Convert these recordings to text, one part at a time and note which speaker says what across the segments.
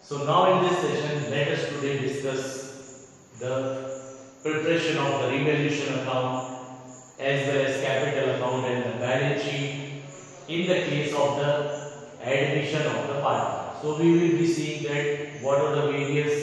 Speaker 1: So now in this session, let us today discuss the preparation of the revaluation account as well as capital account and the balance sheet in the case of the admission of the partner. So we will be seeing that what are the various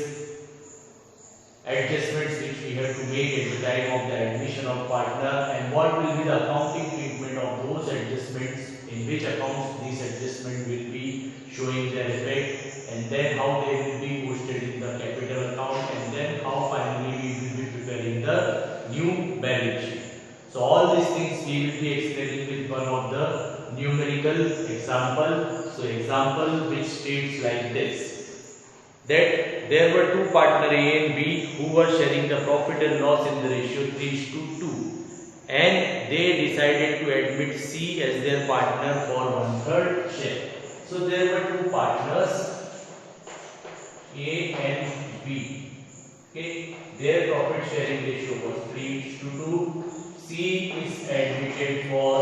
Speaker 1: adjustments which we have to make at the time of the admission of partner and what will be the accounting treatment of those adjustments, in which accounts these adjustments will be showing their effect, and then how they will be posted in the capital account, and then how finally we will be preparing the new balance sheet. So all these things we will be explaining with one of the numerical example. So example which states like this, that there were two partners A and B who were sharing the profit and loss in the ratio 3:2, and they decided to admit C as their partner for 1/3 share. So there were two partners A and B. Okay, their profit sharing ratio was 3:2. C is admitted for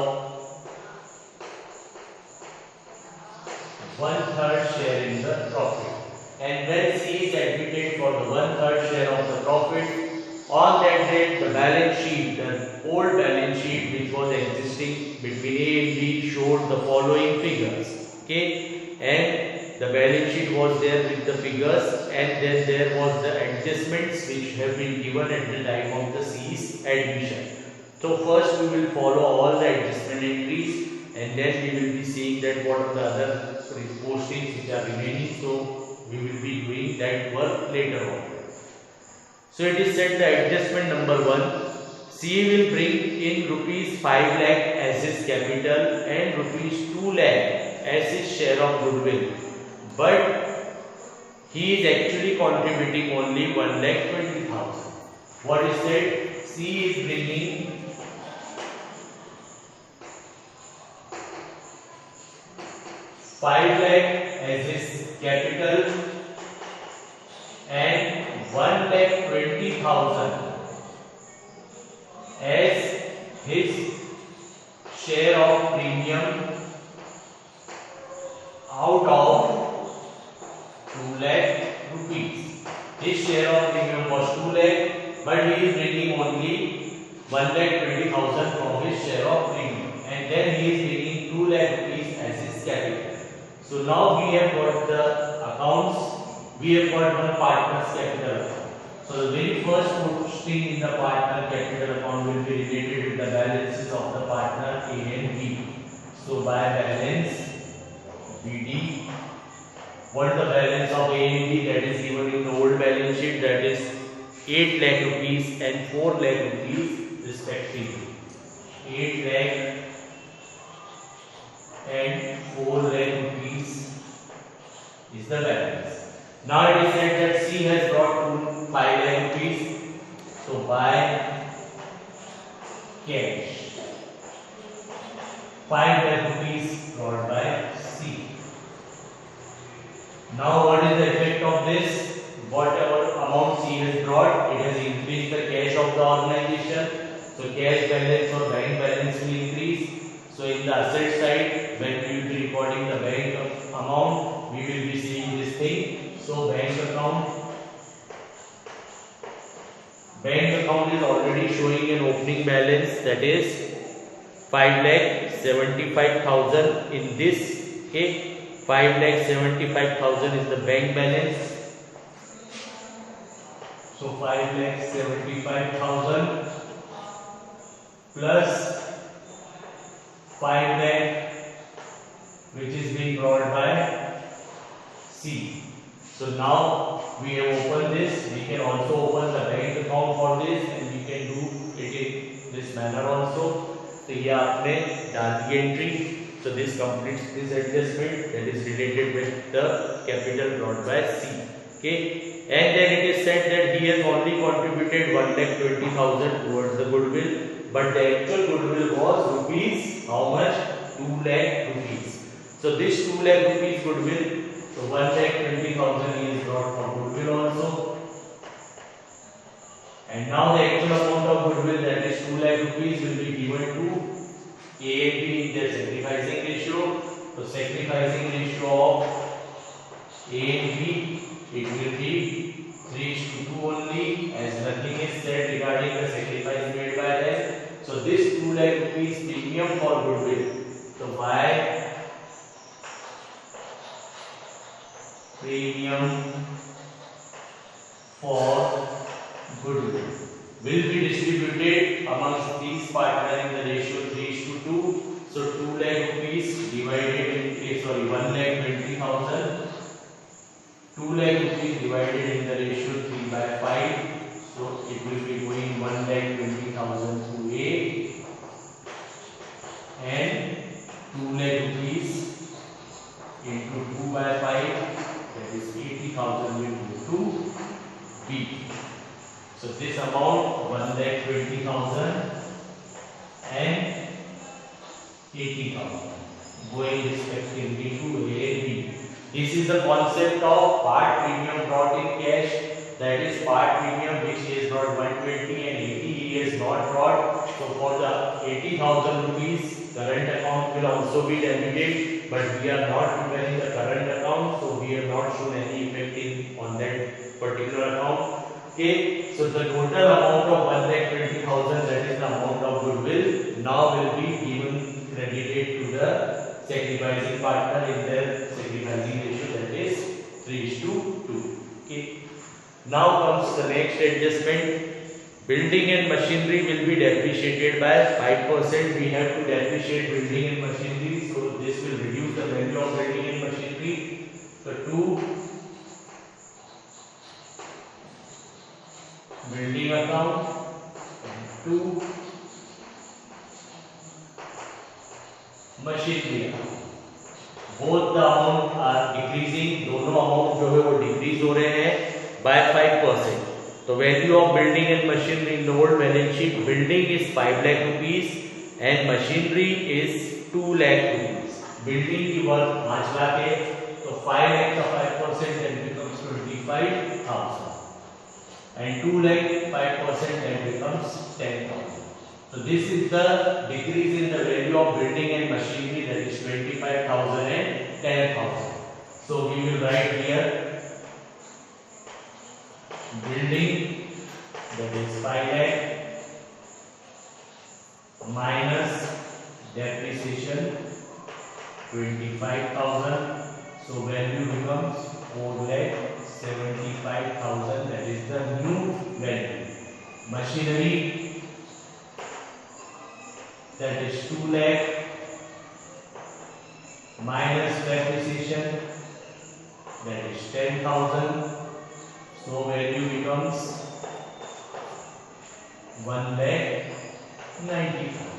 Speaker 1: 1/3 share in the profit. And when C is admitted for the 1/3 share of the profit, on that date the balance sheet, the old balance sheet which was existing between A and B, showed the following figures. Okay, and the balance sheet was there with the figures, and then there was the adjustments which have been given at the time of the C's admission. So first we will follow all the adjustment entries, and then we will be seeing that what are the other postings which are remaining. So we will be doing that work later on. So it is said the adjustment number 1, C will bring in rupees 5 lakh as his capital and rupees 2 lakh as his share of goodwill, but he is actually contributing only 1,20,000. What is that? C is bringing 5 lakh as his capital and 1,20,000 as his share of premium out of 2 lakh rupees. His share of premium was 2 lakh, but he is bringing only 1,20,000 from his share of premium, and then he is bringing 2 lakh rupees as his capital. So now we have got the accounts. We have got one partner's capital account. So the very first posting in the partner capital account will be related with the balances of the partner A and B. So by balance BD, what is the balance of A and B? That is given in the old balance sheet, that is 8 lakh rupees and 4 lakh rupees respectively. 8 lakh and 4 lakh rupees is the balance. Now it is said that C has brought 5 lakh rupees. So by cash, 5 lakh rupees brought by C. Now what is the effect of this? Whatever amount C has brought, it has increased the cash of the organization. So cash balance or bank balance will increase. So in the asset side, when we will be recording the bank amount, we will be seeing this thing. So bank account is already showing an opening balance, that is 5,75,000 in this. Okay, 5,75,000 is the bank balance. So 5,75,000 plus 5 lakh which is being brought by C. So now we have opened this. We can also open the bank account for this, and we can do it in this manner also. So here आपने डाल दी entry. So this completes this adjustment that is related with the capital brought by C. Okay, and then it is said that he has only contributed 1,20,000 towards the goodwill, but the actual goodwill was rupees how much? 2 lakh rupees. So this 2 lakh rupees goodwill, so 1,20,000 is brought for goodwill also, and now the actual amount of goodwill, that is 2 lakh rupees, will be given to A and B in their sacrificing ratio. So sacrificing ratio of A and B it will be 3:2 only, as nothing is said regarding the sacrifice made by them. So this 2 lakh rupees premium for goodwill. So why premium for goodwill will be distributed amongst these partners in the ratio 3:2. So 2 lakh rupees divided in 1,20,000. 2 lakh rupees divided in the ratio 3/5. So it will be going 1,20,000 to A, and 2 lakh rupees into 2/5, that is 80,000, will go to B. So this amount 1,20,000 and 80,000 going respectively to A and B. This is the concept of part premium brought in cash, that is part premium which he has brought 120 and 80 he has not brought. So for the 80,000 rupees current account will also be debited, but we are not preparing the current account, so we have not shown any effect on that particular account. Okay, so the total amount of 1,20,000, that is the amount of goodwill, now will be given credited to the sacrificing partner in their sacrificing ratio, that is 3:2. Okay, now comes the next adjustment. Building and machinery will be depreciated by 5%. We have to depreciate building and machinery, so this will reduce the value of building and machinery. So 2 building account and 2 machinery account. Both the amount are decreasing. दोनों amount जो है वो decrease हो रहे हैं by 5%. So value of building and machinery in the old balance sheet, building is 5 lakh rupees and machinery is 2 lakh rupees. Building की worth 5 lakh है, तो 5 lakh का 5% then becomes 25,000, and 2 lakh 5% then becomes 10,000. So this is the decrease in the value of building and machinery, that is 25,000 and 10,000. So we will write here building, that is 5 lakh minus depreciation 25,000. So value becomes 4,75,000, that is the new value. Machinery, that is 2 lakh minus depreciation, that is 10,000. So value becomes 1,90,000.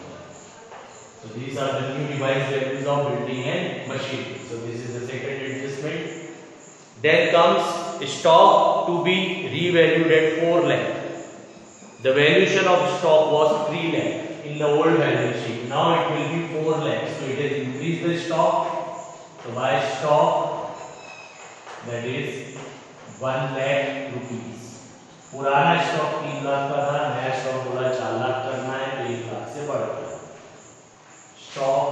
Speaker 1: So these are the new revised values of building and machinery. So this is the second adjustment. Then comes stock to be revalued at 4 lakh. The valuation of stock was 3 lakh in the old balance sheet. Now it will be 4 lakh. So it has increased the stock. So by stock, that is 1 lakh rupees. पुराना stock 3 lakh का था, नया stock बोला 4 लाख करना है, तो 1 लाख से बढ़ गया. Stock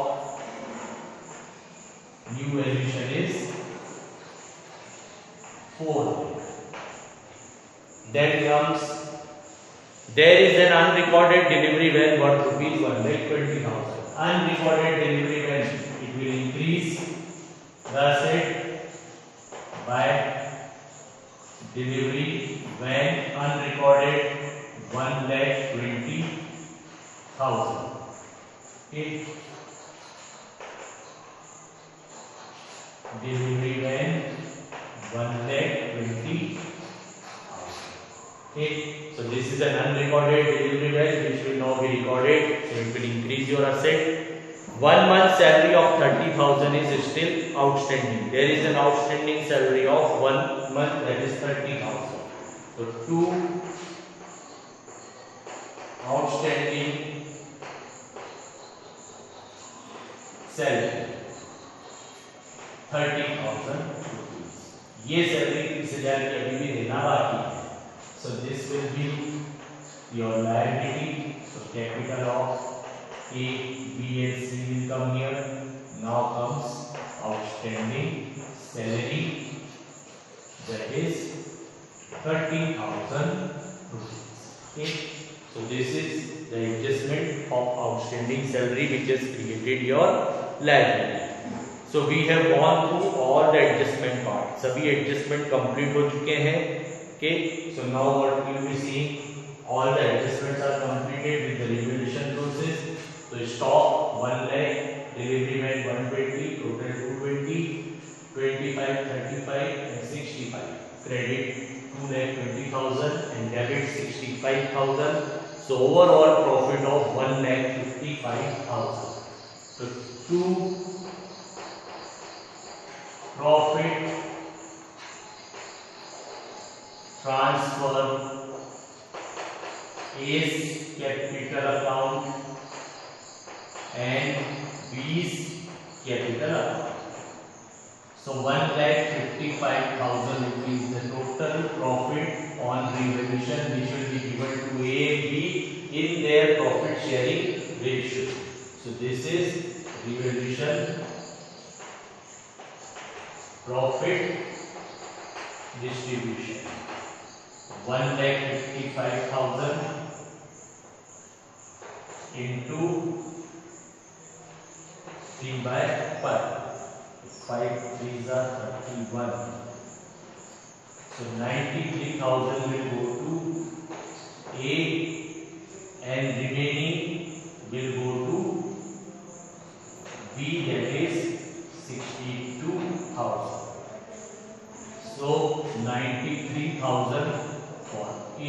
Speaker 1: new valuation is 4 lakh. Then comes, there is an unrecorded delivery when worth rupees 1,20,000. Unrecorded delivery when it will increase the asset by delivery when unrecorded 1,20,000. Okay. Delivery when 1,20,000. Okay. So this is an unrecorded delivery value which will now be recorded. So it will increase your asset. 1 month salary of 30,000 is still outstanding. There is an outstanding salary of 1 month, that is 30,000. So 2 outstanding salary 30,000 rupees. ये salary 30,000 की अभी भी देना बाकी है. So this will be your liability. So capital of A, B and C will come here. Now comes outstanding salary, that that is 30,000 rupees. Okay, so this is the adjustment of outstanding salary which has created your liability. So we have gone through all the adjustment part. सभी adjustment complete हो चुके हैं. Okay, so now what we will be seeing, all the adjustments are completed with the revaluation process. So stock 1 lakh, delivery man 120, total 220, 25, 35 and 65. Credit 2,20,000 and debit 65,000. So overall profit of 1,55,000. So to profit transfer A's capital account and B's capital account. So 1,55,000 rupees the total profit on revaluation which will be given to A and B in their profit sharing ratio. So this is revaluation profit distribution. 1,55,000 into 3 by 5. 5 3s are 31. So 93,000 will go to A and remaining will go to B, that is 62,000. So 93,000 for A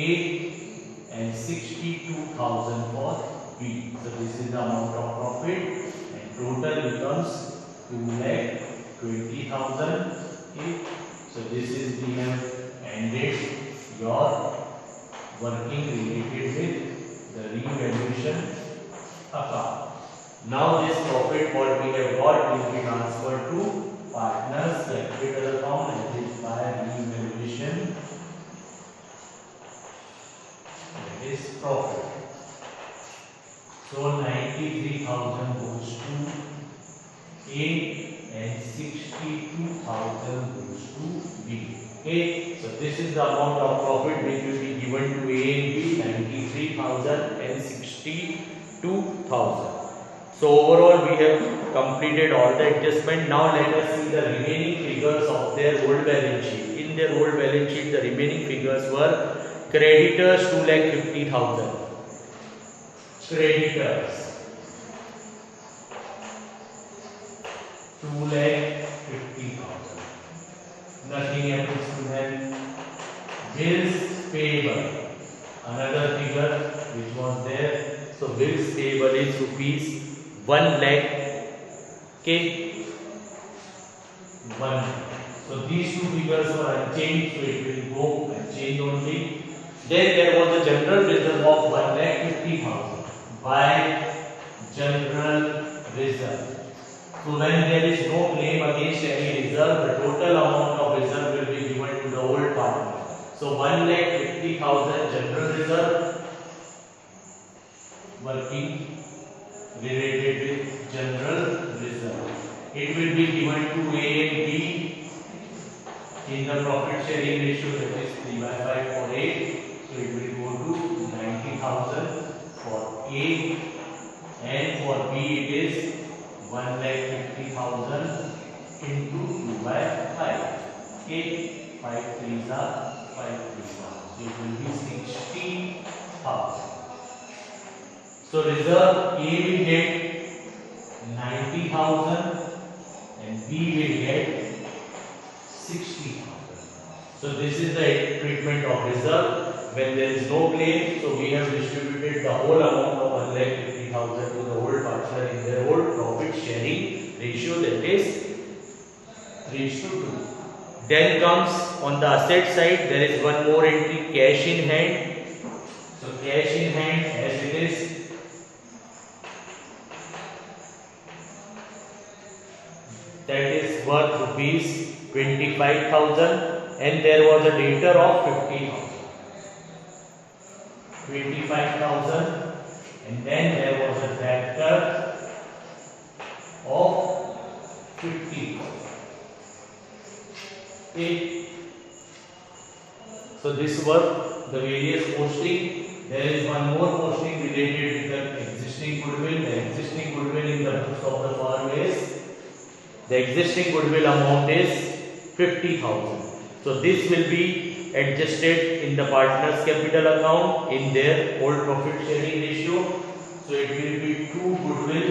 Speaker 1: and 62,000 for B. So this is the amount of profit and total becomes 2,20,000. Okay. So this is we have ended your working related with the revaluation account. Now this profit what we have got will be transferred to partners capital account and this by revaluation, that is profit. So 93,000 goes to A and 62,000 goes to B. Okay, so this is the amount of profit which will be given to A and B, 93,000 and 62,000. So overall we have completed all the adjustment. Now let us see the remaining figures of their old balance sheet. In their old balance sheet the remaining figures were creditors 2,50,000. Creditors 2,50,000. Nothing happens to them. Bills payable, another figure which was there. So bills payable is rupees 1 lakh. Okay, 1. So these two figures were unchanged, so it will go unchanged only. Then there was a general reserve of 1,50,000 by general reserve. So when there is no claim against any reserve, the total amount of reserve will be given to the old partner. So 1,50,000 general reserve, working related with general reserve. It will be given to A and B in the profit sharing ratio, that is 3 by 5 for A. So it will go to 90,000 for A and for B it is 1,50,000 into 2 by 5. Okay, 5 3s are 5 3s are. So it will be 60,000. So reserve A will get 90,000 and B will get 60,000. So this is the treatment of reserve when there is no claim. So we have distributed the whole amount of 1,50,000 to the old partner in their old profit sharing ratio, that is 3:2. Then comes on the asset side, there is one more entry, cash in hand. So cash in hand as it is, that is worth rupees 25,000 and there was a debtor of 50,000. 25,000 and then there was a debtor of 50,000. Okay. So this were the various posting. There is one more posting related with the existing goodwill. The existing goodwill in the books of the firm is, the existing goodwill amount is 50,000. So this will be adjusted in the partners capital account in their old profit sharing ratio. So it will be 2 goodwill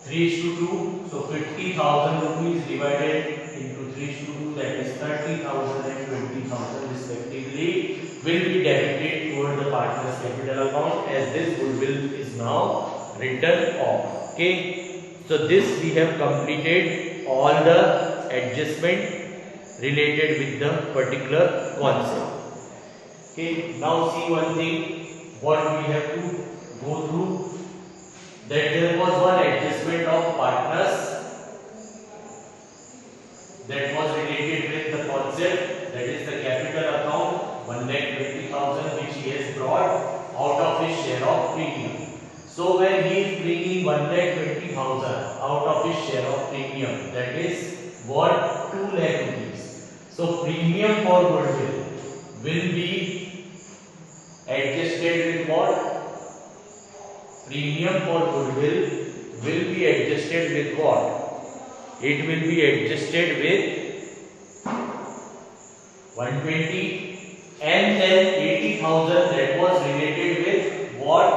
Speaker 1: 3:2. So 50,000 rupees divided into 3:2, that is 30,000 and 20,000 respectively, will be debited toward the partners capital account, as this goodwill is now written off. Okay. So this we have completed all the adjustment related with the particular concept. Okay. Now see one thing, what we have to go through, that there was one adjustment of partners that was related with the concept, that is the capital account, 1,20,000, which he has brought out of his share of premium. So when he is bringing 1,20,000 out of his share of premium, that is what, 2 lakh rupees. So premium for goodwill will be adjusted with what? Premium for goodwill will be adjusted with what? It will be adjusted with 120, and then 80,000 that was related with what?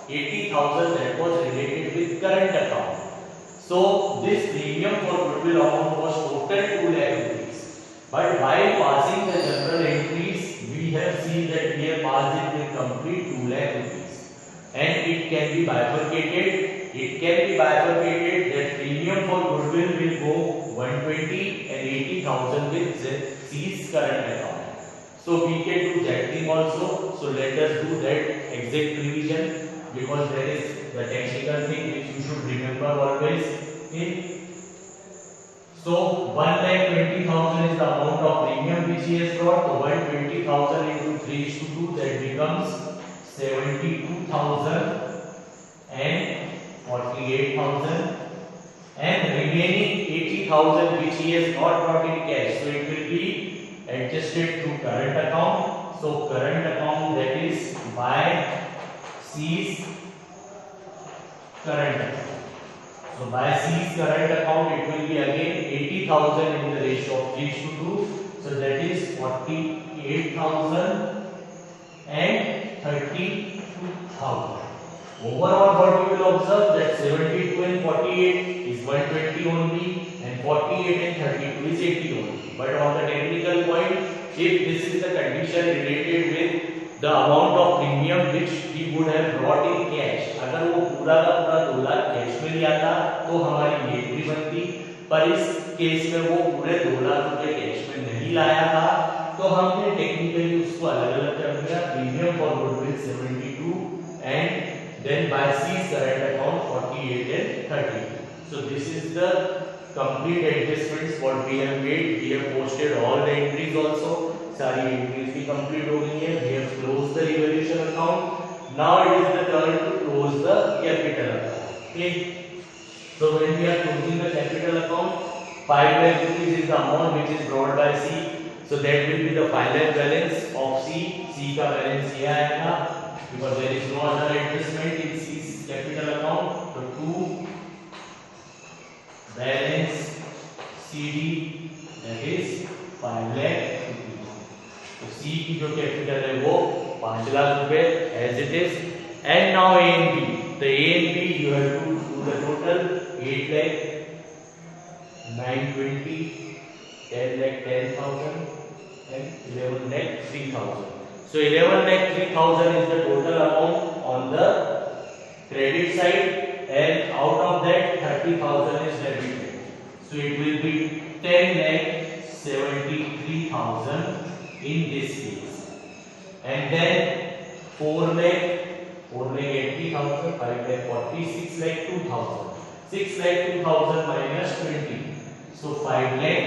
Speaker 1: 80,000 that was related with current account. So this premium for goodwill amount was total 2 lakh rupees. But while passing the general entries, we have seen that we have passed it with complete 2 lakh rupees. And it can be bifurcated. It can be bifurcated that premium for goodwill will go 120 and 80,000 with C's current account. So we can do that thing also. So let us do that exact revision, because there is the technical thing which you should remember always. Okay. So 1,20,000 is the amount of premium which he has brought. So 120,000 into 3:2, that becomes 72,000 and 48,000, and remaining 80,000 which he has not brought in cash. So it will be adjusted to current account. So current account, that is by C's current account. So by C's current account, it will be again 80,000 in the ratio of 3:2. So that is 48,000 and 32,000. Overall, what you will observe, that 72 and 48 is 120 only, and 48 and 32 is 80 only. But on the technical point, if this is the condition related with the amount of premium which he would have brought in cash, अगर वो पूरा का पूरा 2 lakh cash में लिया था तो हमारी ये एंट्री बनती, पर इस केस में वो पूरे 2 लाख रुपए कैश में नहीं लाया था, तो हमने टेक्निकली उसको अलग अलग कर दिया. Premium for goodwill 72 and then by C's current account 48 and 32. So this is the complete adjustments what we have made. We have posted all the entries also. सारी entries भी complete हो गई हैं. We have closed the revaluation account. Now it is the turn to close the capital account. Okay. So when we are closing the capital account, 5 lakh rupees is the amount which is brought by C. So that will be the final balance of C. C का balance ये आएगा, because there is no other adjustment in C's capital account. So 2 balance CD, that is 5 lakh rupees. तो C की जो capital है वो 5 लाख रुपए as it is. And now A and B. The A and B you have to do the total 8 lakh 920, 10 lakh 10,000 and 11 lakh 3,000. So 11 lakh 3,000 is the total amount on the credit side, and out of that 30,000 is debited. So it will be 10 lakh 73,000 in this case. And then 4 lakh 80,000, 5 lakh 46 lakh 2,000. 6 lakh 2,000 minus 20. So 5 lakh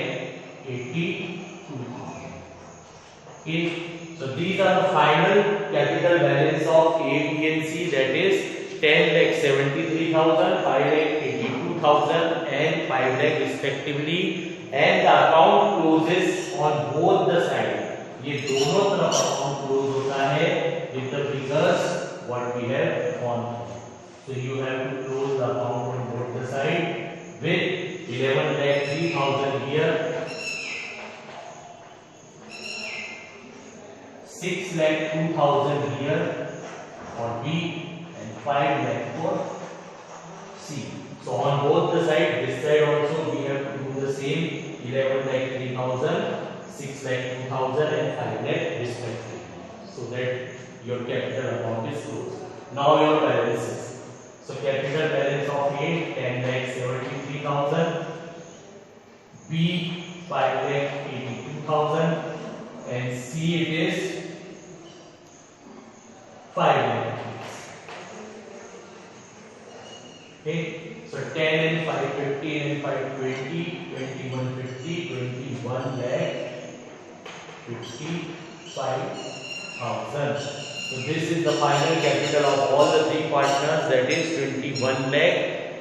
Speaker 1: 82,000. Okay. So these are the final capital balance of A, B and C, that is 10 lakh 73,000, 5 lakh 82,000 2,000 and 5 lakh respectively, and the account closes on both the side. ये दोनों तरफ account close होता है with the figures what we have on. So you have to close the account on both the side with 11 lakh 3,000 here, 6 lakh 2,000 here for B, and 5 lakh for C. So on both the side, this side also we have to do the same, 11 lakh 3,000, 6 lakh 2,000 and 5 lakh respectively, so that your capital account is closed. Now your balances. So capital balance of A 10 lakh 73,000, B 5 lakh 82,000, and C it is 5 lakh. Okay, so 10 and 550 and 520, 2150, 21 lakh 55,000. So this is the final capital of all the three partners, that is 21 lakh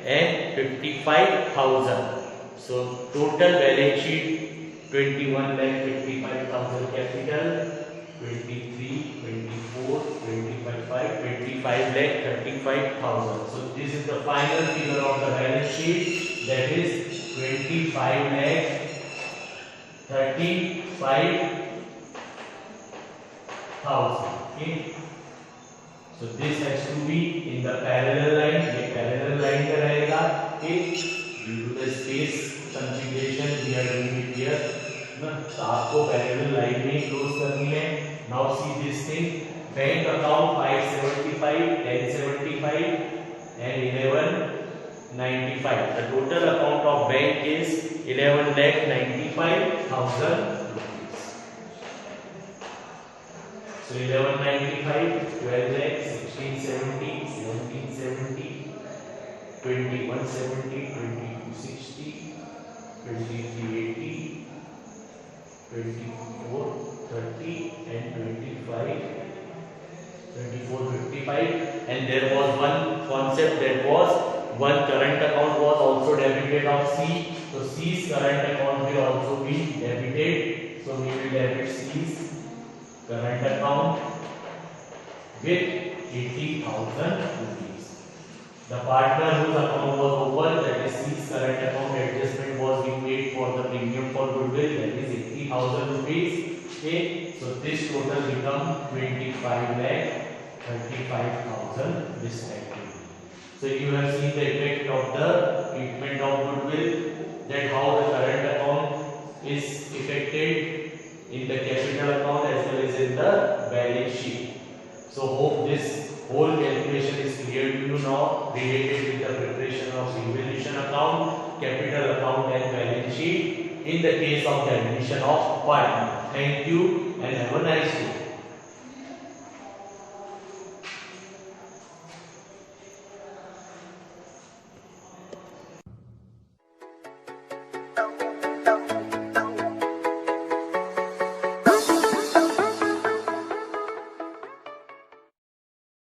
Speaker 1: and 55,000. So total balance sheet 21 lakh 55,000 capital, 23, 24, 25, 25 lakh 35,000. So this is the final figure of the balance sheet, that is 25 lakh 35,000. Okay. So this has to be in the parallel line. ये parallel line का रहेगा. Okay. Due to the space configuration we are doing it here. ना तो आपको parallel line में close करनी है. Now see this thing. Bank account 575, 1075 and 1195. The total account of bank is 11,95,000 rupees. So 1195, 12 lakh, 1670, 1770, 2170, 2260, 2380, 2430 and 2455. And there was one concept, that was one current account was also debited of C. So C's current account will also be debited. So we will debit C's current account with 80,000 rupees. The partner whose account was open, that is C's current account, adjustment was being made for the premium for goodwill, that is 80,000 rupees. Okay, so this total become 25 lakh 35,000 respectively. So you have seen the effect of the treatment of goodwill, that how the current account is affected in the capital account as well as in the balance sheet. So hope this whole calculation is clear to you now, related with the preparation of revaluation account, capital account and balance sheet in the case of the admission of partner. Thank you and have a nice day.